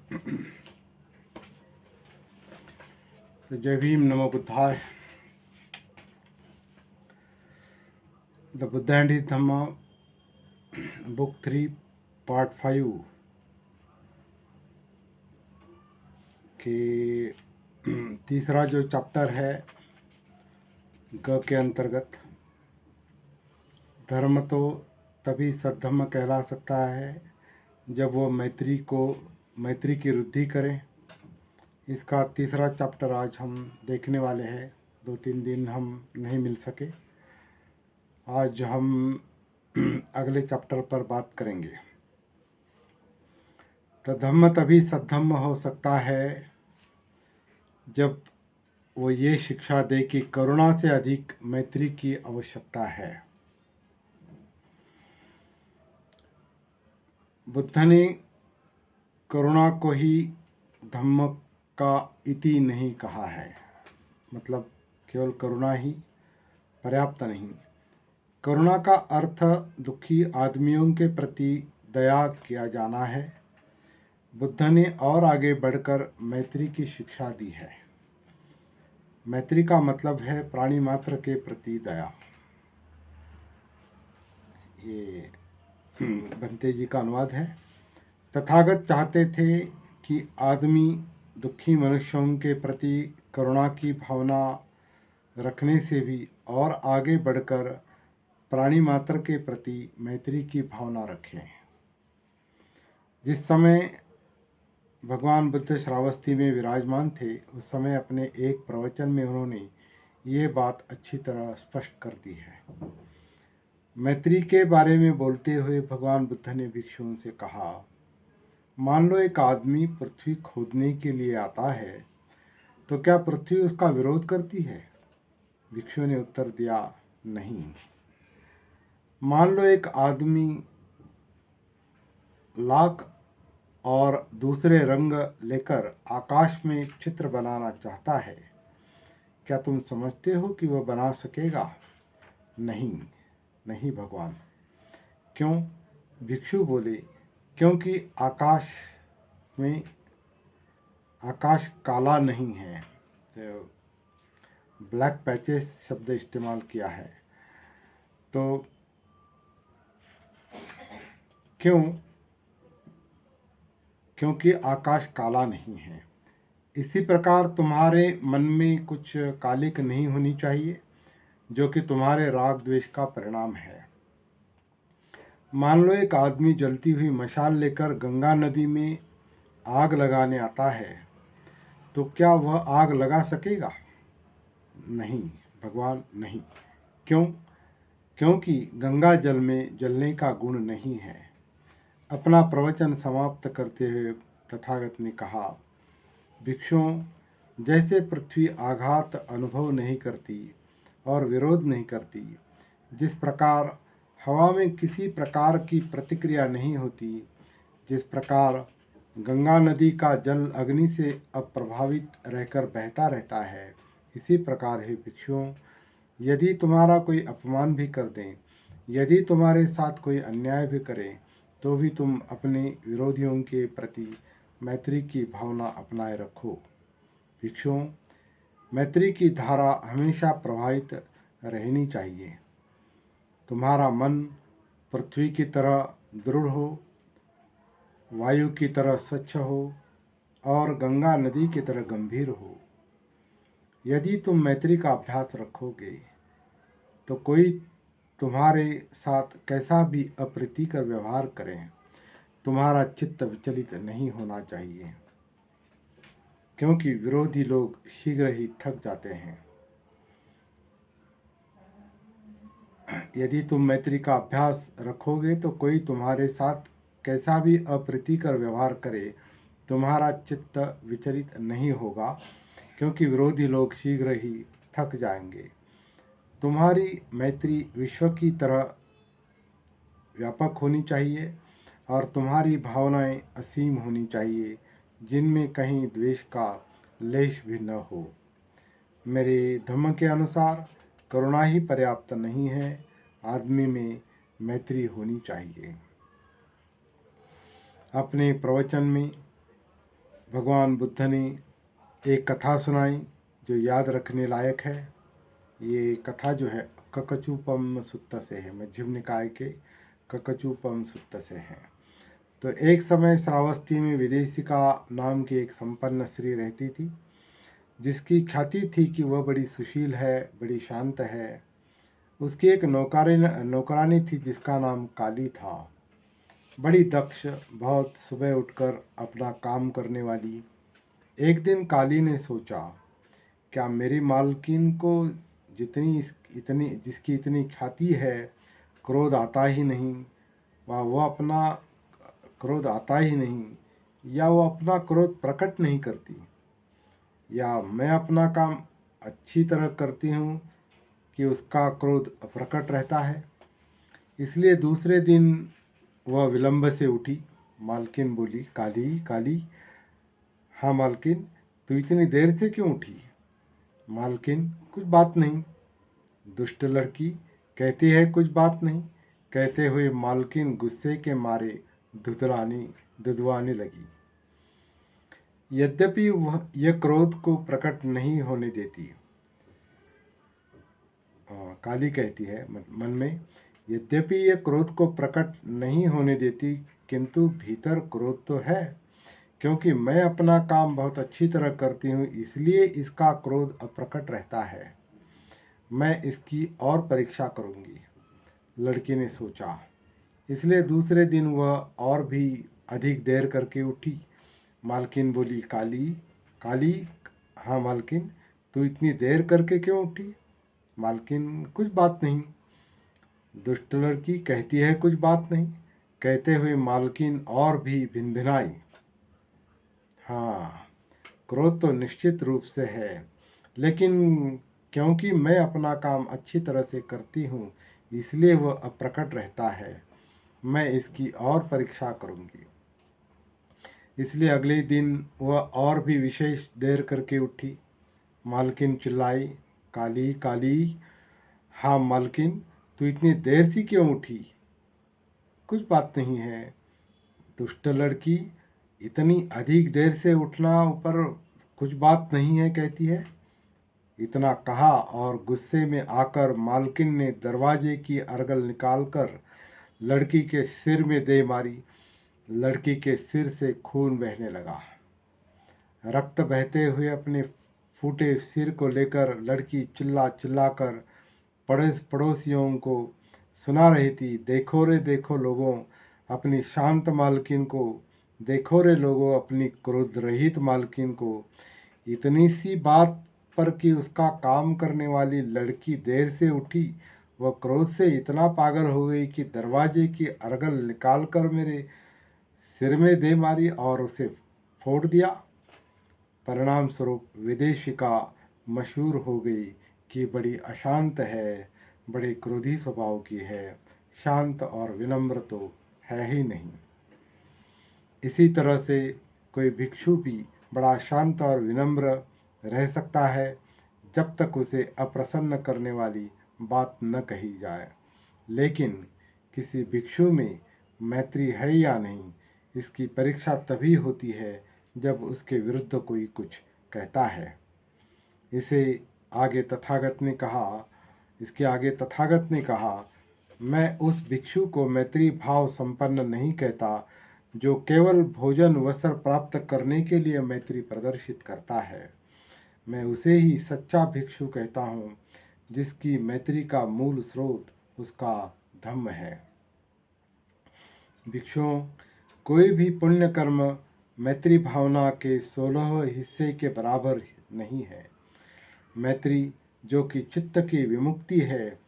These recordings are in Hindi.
तो जय भीम, नमो बुद्धाय। The Buddha and his Dhamma, book 3 part 5 के तीसरा जो चैप्टर है ग के अंतर्गत, धर्म तो तभी सद्धम्म कहला सकता है जब वो मैत्री की वृद्धि करें। इसका तीसरा चैप्टर आज हम देखने वाले हैं। 2-3 दिन हम नहीं मिल सके। आज हम अगले चैप्टर पर बात करेंगे। तो धम्म तभी सद्धम्म हो सकता है जब वो ये शिक्षा दे कि करुणा से अधिक मैत्री की आवश्यकता है। बुद्ध ने करुणा को ही धम्म का इति नहीं कहा है। मतलब केवल करुणा ही पर्याप्त नहीं। करुणा का अर्थ दुखी आदमियों के प्रति दया किया जाना है। बुद्ध ने और आगे बढ़कर मैत्री की शिक्षा दी है। मैत्री का मतलब है प्राणी मात्र के प्रति दया। ये बंते जी का अनुवाद है। तथागत चाहते थे कि आदमी दुखी मनुष्यों के प्रति करुणा की भावना रखने से भी और आगे बढ़कर प्राणी मात्र के प्रति मैत्री की भावना रखें। जिस समय भगवान बुद्ध श्रावस्ती में विराजमान थे, उस समय अपने एक प्रवचन में उन्होंने ये बात अच्छी तरह स्पष्ट कर दी है। मैत्री के बारे में बोलते हुए भगवान बुद्ध ने भिक्षुओं से कहा, मान लो एक आदमी पृथ्वी खोदने के लिए आता है, तो क्या पृथ्वी उसका विरोध करती है? भिक्षु ने उत्तर दिया, नहीं। मान लो एक आदमी लाख और दूसरे रंग लेकर आकाश में एक चित्र बनाना चाहता है, क्या तुम समझते हो कि वह बना सकेगा? नहीं, नहीं भगवान। क्यों? भिक्षु बोले, क्योंकि आकाश काला नहीं है। तो ब्लैक पैचेस शब्द इस्तेमाल किया है। तो क्यों? क्योंकि आकाश काला नहीं है। इसी प्रकार तुम्हारे मन में कुछ कालिक नहीं होनी चाहिए, जो कि तुम्हारे राग द्वेष का परिणाम है। मान लो एक आदमी जलती हुई मशाल लेकर गंगा नदी में आग लगाने आता है, तो क्या वह आग लगा सकेगा? नहीं भगवान, नहीं। क्यों? क्योंकि गंगा जल में जलने का गुण नहीं है। अपना प्रवचन समाप्त करते हुए तथागत ने कहा, भिक्षुओं, जैसे पृथ्वी आघात अनुभव नहीं करती और विरोध नहीं करती, जिस प्रकार हवा में किसी प्रकार की प्रतिक्रिया नहीं होती, जिस प्रकार गंगा नदी का जल अग्नि से अप्रभावित रहकर बहता रहता है, इसी प्रकार हे भिक्षुओं, यदि तुम्हारा कोई अपमान भी कर दें, यदि तुम्हारे साथ कोई अन्याय भी करें, तो भी तुम अपने विरोधियों के प्रति मैत्री की भावना अपनाए रखो। भिक्षुओं, मैत्री की धारा हमेशा प्रवाहित रहनी चाहिए। तुम्हारा मन पृथ्वी की तरह दृढ़ हो, वायु की तरह स्वच्छ हो और गंगा नदी की तरह गंभीर हो। यदि तुम मैत्री का अभ्यास रखोगे, तो कोई तुम्हारे साथ कैसा भी अप्रीतिकर व्यवहार करें, तुम्हारा चित्त विचलित नहीं होना चाहिए, क्योंकि विरोधी लोग शीघ्र ही थक जाते हैं। यदि तुम मैत्री का अभ्यास रखोगे, तो कोई तुम्हारे साथ कैसा भी अप्रीतिकर व्यवहार करे, तुम्हारा चित्त विचलित नहीं होगा, क्योंकि विरोधी लोग शीघ्र ही थक जाएंगे। तुम्हारी मैत्री विश्व की तरह व्यापक होनी चाहिए और तुम्हारी भावनाएं असीम होनी चाहिए, जिनमें कहीं द्वेष का लेश भी न हो। मेरे धम्म के अनुसार करुणा ही पर्याप्त नहीं है, आदमी में मैत्री होनी चाहिए। अपने प्रवचन में भगवान बुद्ध ने एक कथा सुनाई जो याद रखने लायक है। ये कथा जो है ककचूपम सुत्त से है, मध्यम निकाय के ककचूपम सुत्त से है। तो एक समय श्रावस्ती में विदेशिका नाम की एक संपन्न स्त्री रहती थी, जिसकी ख्याति थी कि वह बड़ी सुशील है, बड़ी शांत है। उसकी एक नौकरानी थी जिसका नाम काली था, बड़ी दक्ष, बहुत सुबह उठकर अपना काम करने वाली। एक दिन काली ने सोचा, क्या मेरी मालकिन को जिसकी इतनी ख्याति है, क्रोध आता ही नहीं, वह अपना क्रोध आता ही नहीं, या वो अपना क्रोध प्रकट नहीं करती, या मैं अपना काम अच्छी तरह करती हूँ कि उसका क्रोध प्रकट रहता है। इसलिए दूसरे दिन वह विलंब से उठी। मालकिन बोली, काली काली। हाँ मालकिन, तू इतनी देर से क्यों उठी? मालकिन, कुछ बात नहीं। दुष्ट लड़की कहती है कुछ बात नहीं। कहते हुए मालकिन गुस्से के मारे दुधवाने लगी। यद्यपि वह यह क्रोध को प्रकट नहीं होने देती। काली कहती है मन में, यद्यपि यह क्रोध को प्रकट नहीं होने देती, किंतु भीतर क्रोध तो है, क्योंकि मैं अपना काम बहुत अच्छी तरह करती हूँ, इसलिए इसका क्रोध अप्रकट रहता है। मैं इसकी और परीक्षा करूँगी, लड़की ने सोचा। इसलिए दूसरे दिन वह और भी अधिक देर करके उठी। मालकिन बोली, काली काली। हाँ मालकिन, तू इतनी देर करके क्यों उठी? मालकिन, कुछ बात नहीं। दुष्ट लड़की कहती है कुछ बात नहीं। कहते हुए मालकिन और भी भिनभिनाई। हाँ, क्रोध तो निश्चित रूप से है, लेकिन क्योंकि मैं अपना काम अच्छी तरह से करती हूँ, इसलिए वह अप्रकट रहता है। मैं इसकी और परीक्षा करूँगी। इसलिए अगले दिन वह और भी विशेष देर करके उठी। मालकिन चिल्लाई, काली काली। हाँ मालकिन, तू इतनी देर से क्यों उठी? कुछ बात नहीं है। दुष्ट लड़की, इतनी अधिक देर से उठना ऊपर कुछ बात नहीं है कहती है। इतना कहा और गुस्से में आकर मालकिन ने दरवाजे की अर्गल निकालकर लड़की के सिर में दे मारी। लड़की के सिर से खून बहने लगा। रक्त बहते हुए अपने फूटे सिर को लेकर लड़की चिल्ला चिल्लाकर पड़ोसियों को सुना रही थी, देखो लोगों, अपनी शांत मालकिन को। देखो रे लोगों, अपनी क्रोध रहित मालकिन को। इतनी सी बात पर कि उसका काम करने वाली लड़की देर से उठी, वह क्रोध से इतना पागल हो गई कि दरवाजे की अर्गल निकालकर मेरे सिर में दे मारी और उसे फोड़ दिया। परिणाम स्वरूप विदेशिका मशहूर हो गई कि बड़ी अशांत है, बड़े क्रोधी स्वभाव की है, शांत और विनम्र तो है ही नहीं। इसी तरह से कोई भिक्षु भी बड़ा शांत और विनम्र रह सकता है, जब तक उसे अप्रसन्न करने वाली बात न कही जाए। लेकिन किसी भिक्षु में मैत्री है या नहीं, इसकी परीक्षा तभी होती है जब उसके विरुद्ध कोई कुछ कहता है। इसे आगे तथागत ने कहा इसके आगे तथागत ने कहा, मैं उस भिक्षु को मैत्री भाव संपन्न नहीं कहता जो केवल भोजन वस्त्र प्राप्त करने के लिए मैत्री प्रदर्शित करता है। मैं उसे ही सच्चा भिक्षु कहता हूँ, जिसकी मैत्री का मूल स्रोत उसका धम्म है। भिक्षुओं, कोई भी पुण्य कर्म मैत्री भावना के 16 हिस्से के बराबर नहीं है। मैत्री, जो कि चित्त की विमुक्ति है,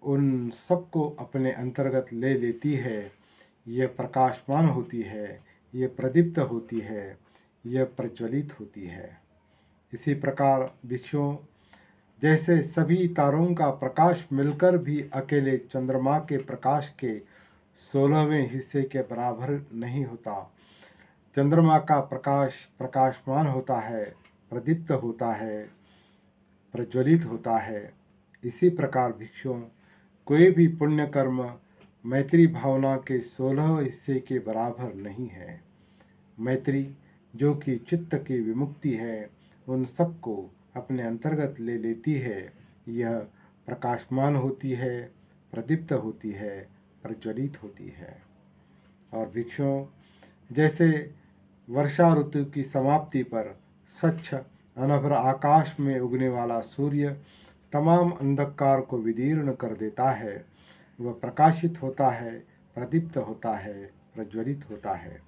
उन सबको अपने अंतर्गत ले लेती है। यह प्रकाशमान होती है, यह प्रदीप्त होती है, यह प्रज्वलित होती है। इसी प्रकार भिक्षुओं, जैसे सभी तारों का प्रकाश मिलकर भी अकेले चंद्रमा के प्रकाश के 16वें हिस्से के बराबर नहीं होता। चंद्रमा का प्रकाश प्रकाशमान होता है, प्रदीप्त होता है, प्रज्वलित होता है। इसी प्रकार भिक्षुओं, कोई भी पुण्य कर्म मैत्री भावना के 16 हिस्से के बराबर नहीं है। मैत्री जो कि चित्त की विमुक्ति है, उन सबको अपने अंतर्गत ले लेती है। यह प्रकाशमान होती है, प्रदीप्त होती है, प्रज्वलित होती है। और भिक्षुओं, जैसे वर्षा ऋतु की समाप्ति पर स्वच्छ अनभ्र आकाश में उगने वाला सूर्य तमाम अंधकार को विदीर्ण कर देता है, वह प्रकाशित होता है, प्रदीप्त होता है, प्रज्वलित होता है।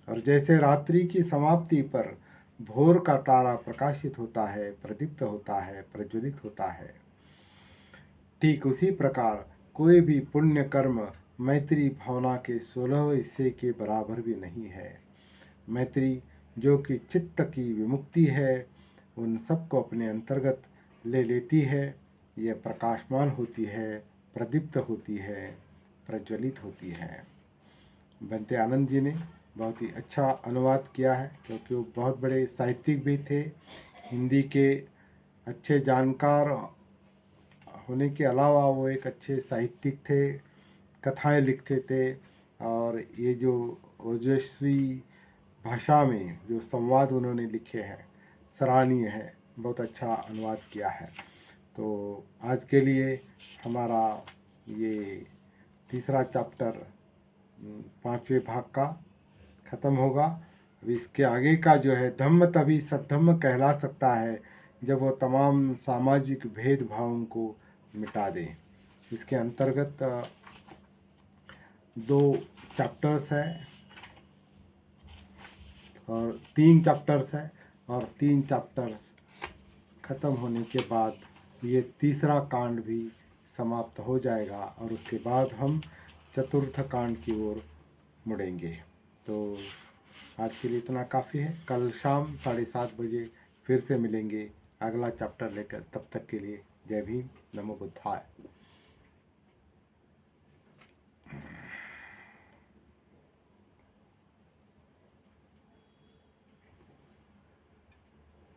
और जैसे रात्रि की समाप्ति पर भोर का तारा प्रकाशित होता है, प्रदीप्त होता है, प्रज्वलित होता है, ठीक उसी प्रकार कोई भी पुण्य कर्म मैत्री भावना के 16 हिस्से के बराबर भी नहीं है। मैत्री जो कि चित्त की विमुक्ति है, उन सबको अपने अंतर्गत ले लेती है। यह प्रकाशमान होती है, प्रदीप्त होती है, प्रज्वलित होती है। बनते आनंद जी ने बहुत ही अच्छा अनुवाद किया है, क्योंकि वो बहुत बड़े साहित्यिक भी थे। हिंदी के अच्छे जानकार होने के अलावा वो एक अच्छे साहित्यिक थे, कथाएं लिखते थे। और ये जो ओजस्वी भाषा में जो संवाद उन्होंने लिखे हैं, सराहनीय है, बहुत अच्छा अनुवाद किया है। तो आज के लिए हमारा ये तीसरा चैप्टर 5वें भाग का ख़त्म होगा। अब इसके आगे का जो है, धम्म तभी सद्धम्म कहला सकता है जब वो तमाम सामाजिक भेदभावों को मिटा दे। इसके अंतर्गत 2 चैप्टर्स हैं और 3 चैप्टर्स हैं, और 3 चैप्टर्स ख़त्म होने के बाद ये तीसरा कांड भी समाप्त हो जाएगा, और उसके बाद हम चतुर्थ कांड की ओर मुड़ेंगे। तो आज के लिए इतना काफ़ी है। कल शाम 7:30 बजे फिर से मिलेंगे अगला चैप्टर लेकर। तब तक के लिए जय भीम, नमो बुद्धाय।